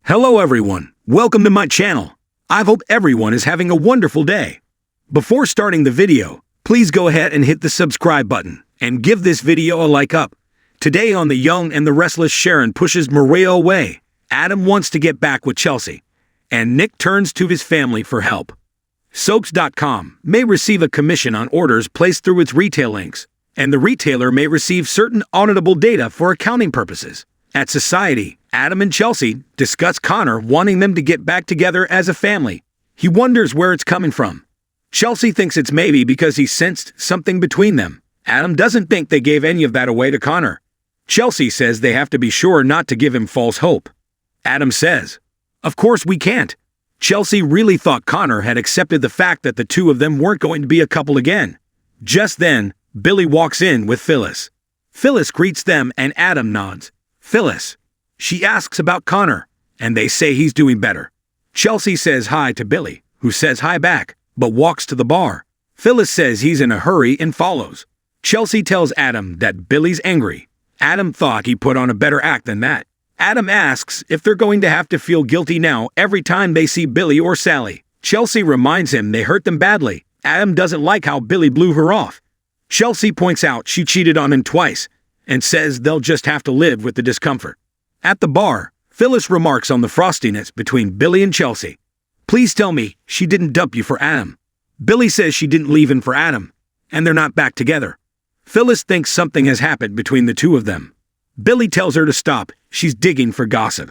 Hello everyone, welcome to my channel. I hope everyone is having a wonderful day. Before starting the video, please go ahead and hit the subscribe button and give this video a like up. Today on The Young and the Restless, Sharon pushes Maria away. Adam wants to get back with Chelsea, and Nick turns to his family for help. Soaps.com may receive a commission on orders placed through its retail links, and the retailer may receive certain auditable data for accounting purposes. At Society, Adam and Chelsea discuss Connor wanting them to get back together as a family. He wonders where it's coming from. Chelsea thinks it's maybe because he sensed something between them. Adam doesn't think they gave any of that away to Connor. Chelsea says they have to be sure not to give him false hope. Adam says, "Of course we can't." Chelsea really thought Connor had accepted the fact that the two of them weren't going to be a couple again. Just then, Billy walks in with Phyllis. Phyllis greets them and Adam nods. Phyllis. She asks about Connor, and they say he's doing better. Chelsea says hi to Billy, who says hi back, but walks to the bar. Phyllis says he's in a hurry and follows. Chelsea tells Adam that Billy's angry. Adam thought he put on a better act than that. Adam asks if they're going to have to feel guilty now every time they see Billy or Sally. Chelsea reminds him they hurt them badly. Adam doesn't like how Billy blew her off. Chelsea points out she cheated on him twice, and says they'll just have to live with the discomfort. At the bar, Phyllis remarks on the frostiness between Billy and Chelsea. "Please tell me she didn't dump you for Adam." Billy says she didn't leave him for Adam, and they're not back together. Phyllis thinks something has happened between the two of them. Billy tells her to stop, she's digging for gossip.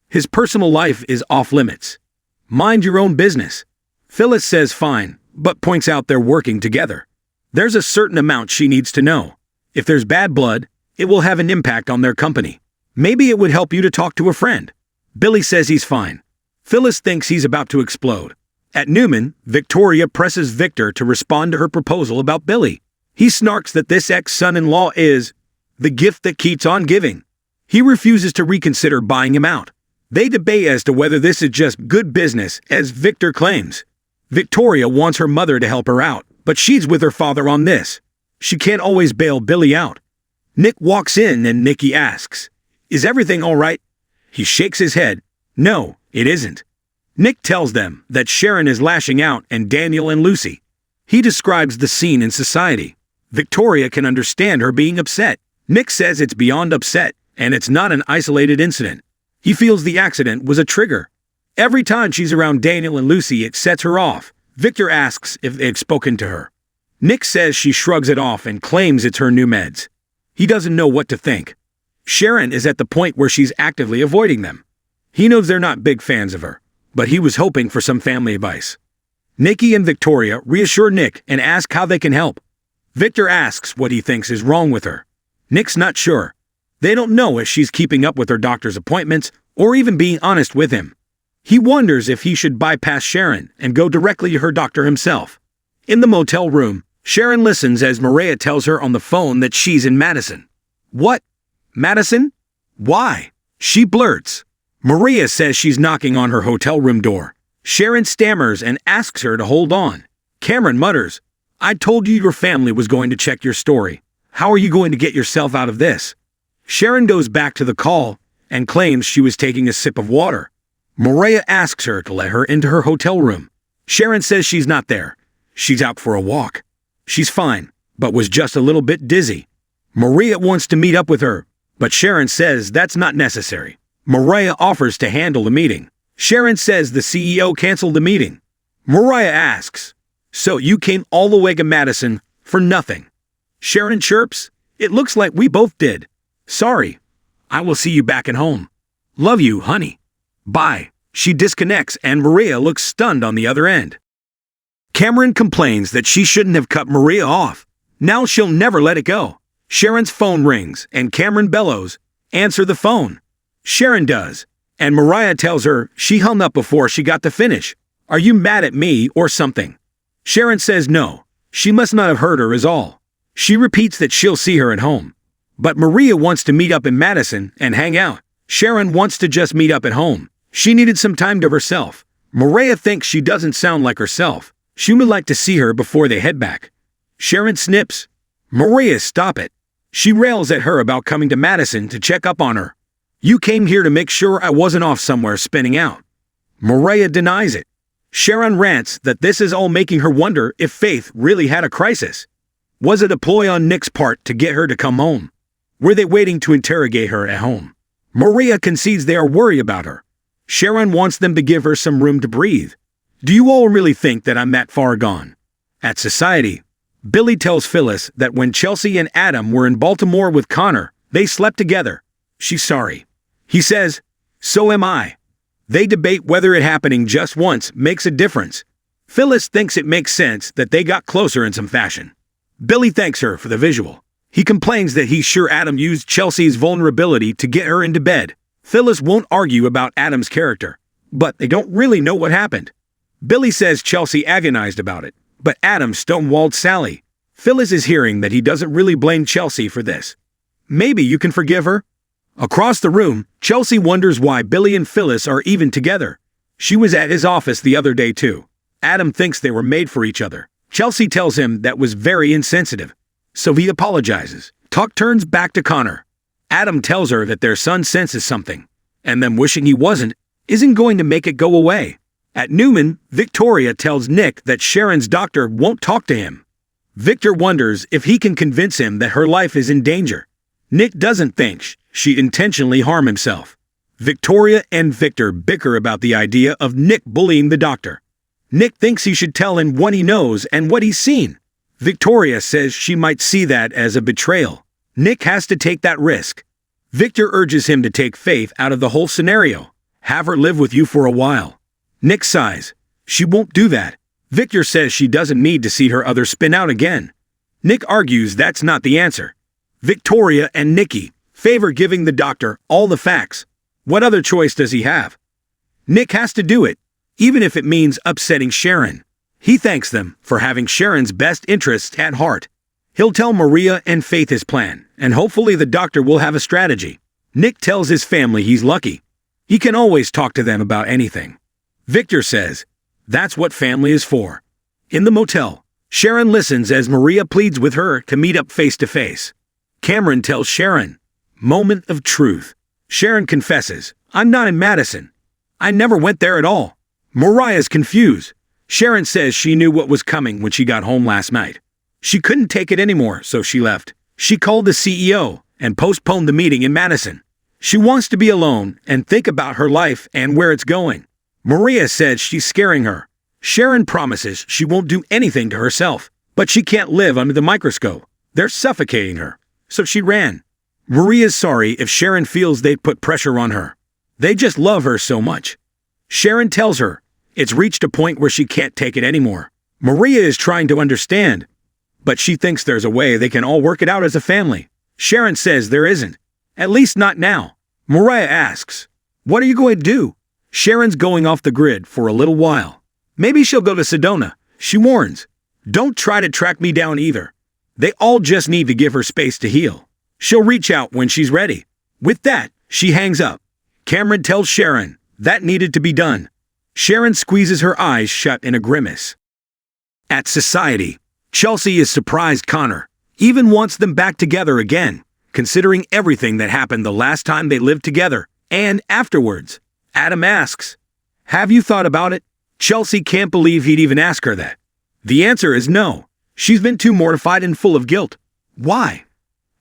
His personal life is off limits. "Mind your own business." Phyllis says fine, but points out they're working together. There's a certain amount she needs to know. If there's bad blood, it will have an impact on their company. Maybe it would help you to talk to a friend. Billy says he's fine. Phyllis thinks he's about to explode. At Newman, Victoria presses Victor to respond to her proposal about Billy. He snarks that this ex-son-in-law is the gift that keeps on giving. He refuses to reconsider buying him out. They debate as to whether this is just good business, as Victor claims. Victoria wants her mother to help her out, but she's with her father on this. She can't always bail Billy out. Nick walks in and Nikki asks, "Is everything all right?" He shakes his head. "No, it isn't." Nick tells them that Sharon is lashing out and Daniel and Lucy. He describes the scene in Society. Victoria can understand her being upset. Nick says it's beyond upset, and it's not an isolated incident. He feels the accident was a trigger. Every time she's around Daniel and Lucy, it sets her off. Victor asks if they've spoken to her. Nick says she shrugs it off and claims it's her new meds. He doesn't know what to think. Sharon is at the point where she's actively avoiding them. He knows they're not big fans of her, but he was hoping for some family advice. Nikki and Victoria reassure Nick and ask how they can help. Victor asks what he thinks is wrong with her. Nick's not sure. They don't know if she's keeping up with her doctor's appointments or even being honest with him. He wonders if he should bypass Sharon and go directly to her doctor himself. In the motel room, Sharon listens as Maria tells her on the phone that she's in Madison. "What? Madison? Why?" She blurts. Maria says she's knocking on her hotel room door. Sharon stammers and asks her to hold on. Cameron mutters, "I told you your family was going to check your story. How are you going to get yourself out of this?" Sharon goes back to the call and claims she was taking a sip of water. Maria asks her to let her into her hotel room. Sharon says she's not there. She's out for a walk. She's fine, but was just a little bit dizzy. Maria wants to meet up with her, but Sharon says that's not necessary. Maria offers to handle the meeting. Sharon says the CEO canceled the meeting. Maria asks, "So you came all the way to Madison for nothing?" Sharon chirps, "It looks like we both did. Sorry. I will see you back at home. Love you, honey. Bye." She disconnects and Maria looks stunned on the other end. Cameron complains that she shouldn't have cut Maria off. Now she'll never let it go. Sharon's phone rings and Cameron bellows, "Answer the phone." Sharon does, and Maria tells her she hung up before she got to finish. "Are you mad at me or something?" Sharon says no. She must not have heard her is all. She repeats that she'll see her at home. But Maria wants to meet up in Madison and hang out. Sharon wants to just meet up at home. She needed some time to herself. Maria thinks she doesn't sound like herself. She would like to see her before they head back. Sharon snips. "Maria, stop it." She rails at her about coming to Madison to check up on her. You came here to make sure I wasn't off somewhere spinning out. Maria denies it. Sharon rants that this is all making her wonder if Faith really had a crisis. Was it a ploy on Nick's part to get her to come home? Were they waiting to interrogate her at home? Maria concedes they are worried about her. Sharon wants them to give her some room to breathe. Do you all really think that I'm that far gone? At Society, Billy tells Phyllis that when Chelsea and Adam were in Baltimore with Connor, they slept together. She's sorry. He says, so am I. They debate whether it happening just once makes a difference. Phyllis thinks it makes sense that they got closer in some fashion. Billy thanks her for the visual. He complains that he's sure Adam used Chelsea's vulnerability to get her into bed. Phyllis won't argue about Adam's character, but they don't really know what happened. Billy says Chelsea agonized about it, but Adam stonewalled Sally. Phyllis is hearing that he doesn't really blame Chelsea for this. Maybe you can forgive her? Across the room, Chelsea wonders why Billy and Phyllis are even together. She was at his office the other day too. Adam thinks they were made for each other. Chelsea tells him that was very insensitive. So he apologizes. Talk turns back to Connor. Adam tells her that their son senses something, and them wishing he wasn't isn't going to make it go away. At Newman, Victoria tells Nick that Sharon's doctor won't talk to him. Victor wonders if he can convince him that her life is in danger. Nick doesn't think she'd intentionally harm himself. Victoria and Victor bicker about the idea of Nick bullying the doctor. Nick thinks he should tell him what he knows and what he's seen. Victoria says she might see that as a betrayal. Nick has to take that risk. Victor urges him to take Faith out of the whole scenario. Have her live with you for a while. Nick sighs. She won't do that. Victor says she doesn't need to see her other spin out again. Nick argues that's not the answer. Victoria and Nikki favor giving the doctor all the facts. What other choice does he have? Nick has to do it, even if it means upsetting Sharon. He thanks them for having Sharon's best interests at heart. He'll tell Maria and Faith his plan, and hopefully the doctor will have a strategy. Nick tells his family he's lucky. He can always talk to them about anything. Victor says, that's what family is for. In the motel, Sharon listens as Maria pleads with her to meet up face to face. Cameron tells Sharon, moment of truth. Sharon confesses, I'm not in Madison. I never went there at all. Mariah's confused. Sharon says she knew what was coming when she got home last night. She couldn't take it anymore, so she left. She called the CEO and postponed the meeting in Madison. She wants to be alone and think about her life and where it's going. Maria says she's scaring her. Sharon promises she won't do anything to herself, but she can't live under the microscope. They're suffocating her. So she ran. Maria's sorry if Sharon feels they put pressure on her. They just love her so much. Sharon tells her it's reached a point where she can't take it anymore. Maria is trying to understand, but she thinks there's a way they can all work it out as a family. Sharon says there isn't. At least not now. Mariah asks, what are you going to do? Sharon's going off the grid for a little while. Maybe she'll go to Sedona. She warns, don't try to track me down either. They all just need to give her space to heal. She'll reach out when she's ready. With that, she hangs up. Cameron tells Sharon that needed to be done. Sharon squeezes her eyes shut in a grimace. At Society, Chelsea is surprised Connor even wants them back together again, considering everything that happened the last time they lived together and afterwards. Adam asks, have you thought about it? Chelsea can't believe he'd even ask her that. The answer is no. She's been too mortified and full of guilt. Why?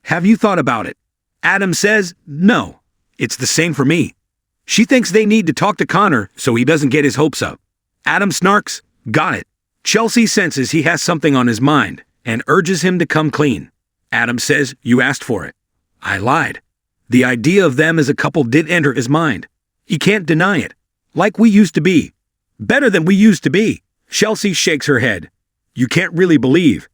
Have you thought about it? Adam says, no. It's the same for me. She thinks they need to talk to Connor so he doesn't get his hopes up. Adam snarks, got it. Chelsea senses he has something on his mind and urges him to come clean. Adam says, you asked for it. I lied. The idea of them as a couple did enter his mind. He can't deny it. Like we used to be. Better than we used to be. Chelsea shakes her head. You can't really believe.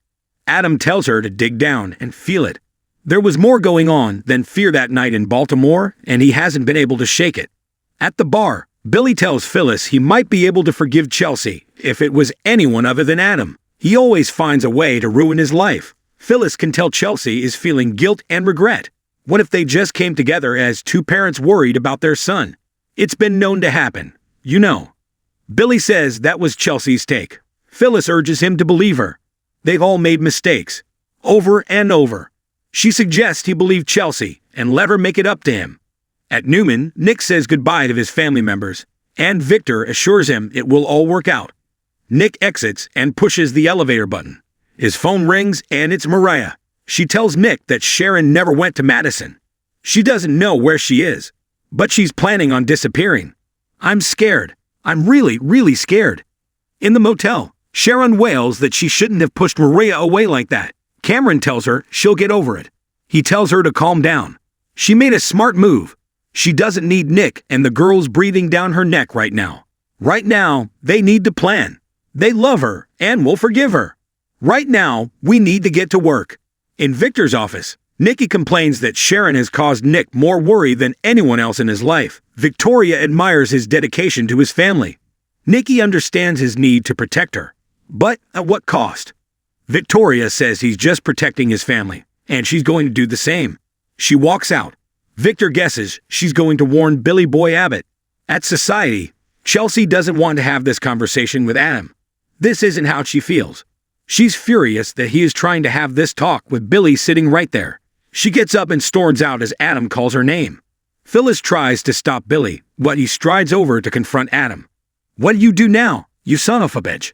Adam tells her to dig down and feel it. There was more going on than fear that night in Baltimore, and he hasn't been able to shake it. At the bar, Billy tells Phyllis he might be able to forgive Chelsea if it was anyone other than Adam. He always finds a way to ruin his life. Phyllis can tell Chelsea is feeling guilt and regret. What if they just came together as two parents worried about their son? It's been known to happen, you know. Billy says that was Chelsea's take. Phyllis urges him to believe her. They've all made mistakes. Over and over. She suggests he believe Chelsea and let her make it up to him. At Newman, Nick says goodbye to his family members, and Victor assures him it will all work out. Nick exits and pushes the elevator button. His phone rings and it's Mariah. She tells Nick that Sharon never went to Madison. She doesn't know where she is, but she's planning on disappearing. I'm scared. I'm really, really scared. In the motel, Sharon wails that she shouldn't have pushed Maria away like that. Cameron tells her she'll get over it. He tells her to calm down. She made a smart move. She doesn't need Nick and the girls breathing down her neck right now. Right now, they need to plan. They love her and will forgive her. Right now, we need to get to work. In Victor's office, Nikki complains that Sharon has caused Nick more worry than anyone else in his life. Victoria admires his dedication to his family. Nikki understands his need to protect her. But at what cost? Victoria says he's just protecting his family, and she's going to do the same. She walks out. Victor guesses she's going to warn Billy Boy Abbott. At Society, Chelsea doesn't want to have this conversation with Adam. This isn't how she feels. She's furious that he is trying to have this talk with Billy sitting right there. She gets up and storms out as Adam calls her name. Phyllis tries to stop Billy, but he strides over to confront Adam. What do you do now, you son of a bitch?